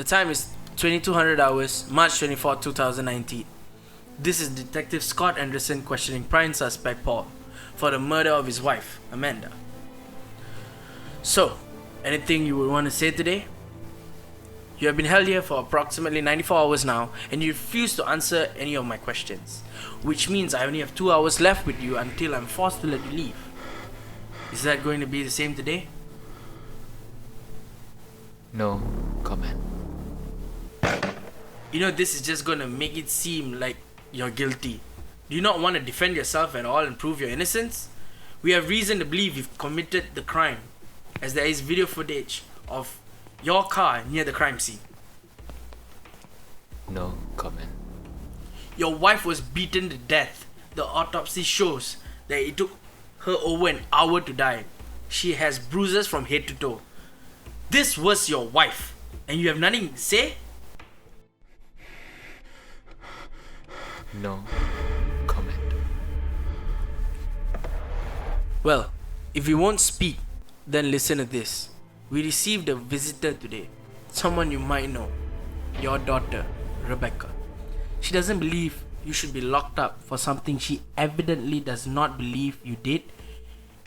time is 2200 hours, March 24, 2019. This is Detective Scott Anderson questioning prime suspect Paul for the murder of his wife, Amanda. So, anything you would want to say today? You have been held here for approximately 94 hours now, and you refuse to answer any of my questions, which means I only have 2 hours left with you until I'm forced to let you leave. Is that going to be the same today? No comment. You know, this is just going to make it seem like you're guilty. Do you not want to defend yourself at all and prove your innocence? We have reason to believe you've committed the crime, as there is video footage of your car near the crime scene. No comment. Your wife was beaten to death. The autopsy shows that it took her over an hour to die. She has bruises from head to toe. This was your wife, and you have nothing to say? No comment. Well, if you won't speak, then listen to this. We received a visitor today, someone you might know, your daughter, Rebecca. She doesn't believe you should be locked up for something she evidently does not believe you did,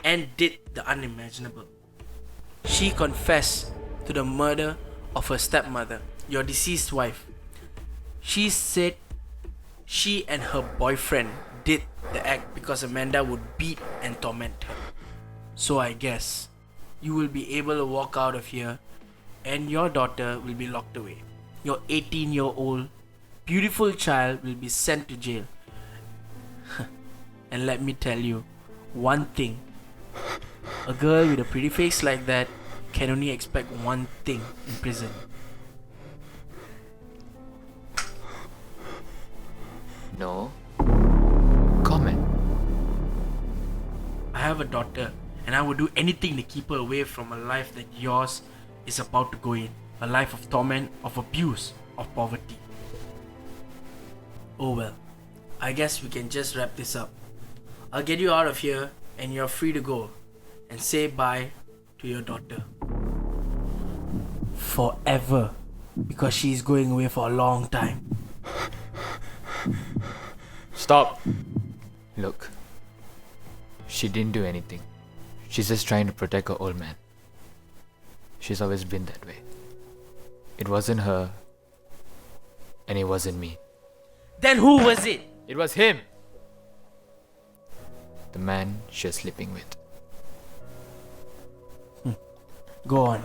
and did the unimaginable. She confessed to the murder of her stepmother, your deceased wife. She said she and her boyfriend did the act because Amanda would beat and torment her. So I guess you will be able to walk out of here and your daughter will be locked away. Your 18-year-old beautiful child will be sent to jail. And let me tell you one thing. A girl with a pretty face like that can only expect one thing in prison. No comment. I have a daughter, and I would do anything to keep her away from a life that yours is about to go in. A life of torment, of abuse, of poverty. Oh well, I guess we can just wrap this up. I'll get you out of here, and you're free to go and say bye to your daughter. Forever. Because she's going away for a long time. Stop. Look, she didn't do anything. She's just trying to protect her old man. She's always been that way. It wasn't her, and it wasn't me. Then who was it? It was him. The man she was sleeping with. Go on.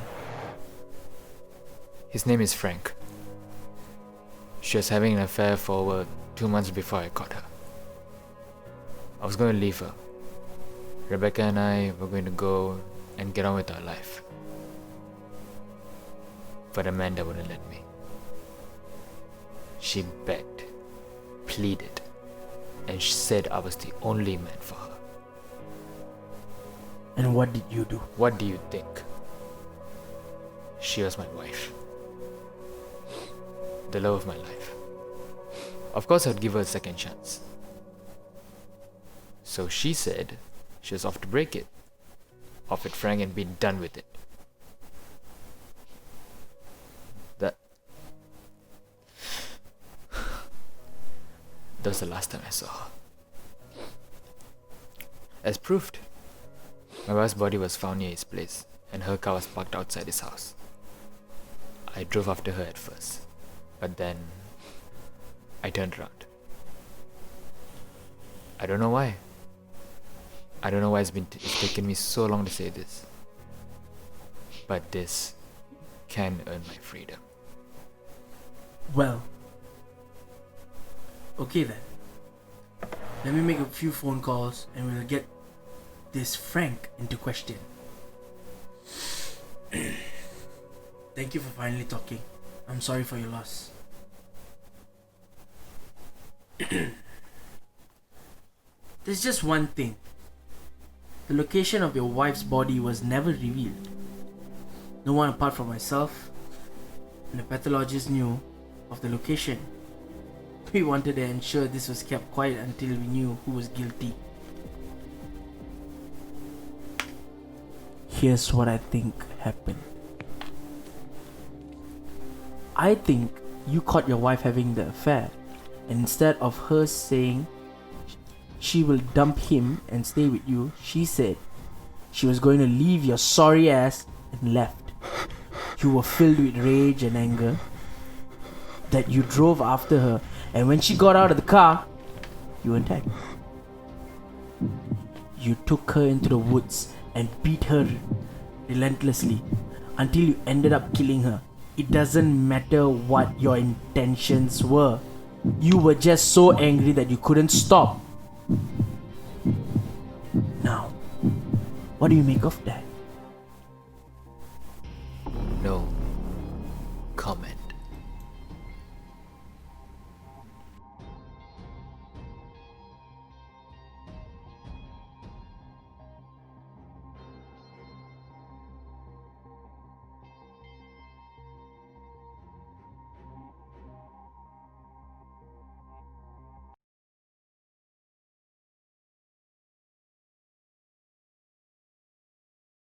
His name is Frank. She was having an affair for over 2 months before I caught her. I was going to leave her. Rebecca and I were going to go and get on with our life. But Amanda wouldn't let me. She begged, pleaded, and she said I was the only man for her. And what did you do? What do you think? She was my wife. The love of my life. Of course I'd give her a second chance. So she said she was off to break it. Off with Frank and be done with it. That was the last time I saw her. As proved, my wife's body was found near his place and her car was parked outside his house. I drove after her at first, but then I turned around. I don't know why. I don't know why it's taken me so long to say this. But this can earn my freedom. Well, okay then. Let me make a few phone calls and we'll get this Frank into question. Thank you for finally talking. I'm sorry for your loss. There's just one thing. The location of your wife's body was never revealed. No one apart from myself and the pathologist knew of the location. We wanted to ensure this was kept quiet until we knew who was guilty. Here's what I think happened. I think you caught your wife having the affair, and instead of her saying she will dump him and stay with you, she said she was going to leave your sorry ass and left. You were filled with rage and anger that you drove after her, and when she got out of the car, you attacked. You took her into the woods and beat her relentlessly until you ended up killing her. It doesn't matter what your intentions were. You were just so angry that you couldn't stop. Now, what do you make of that?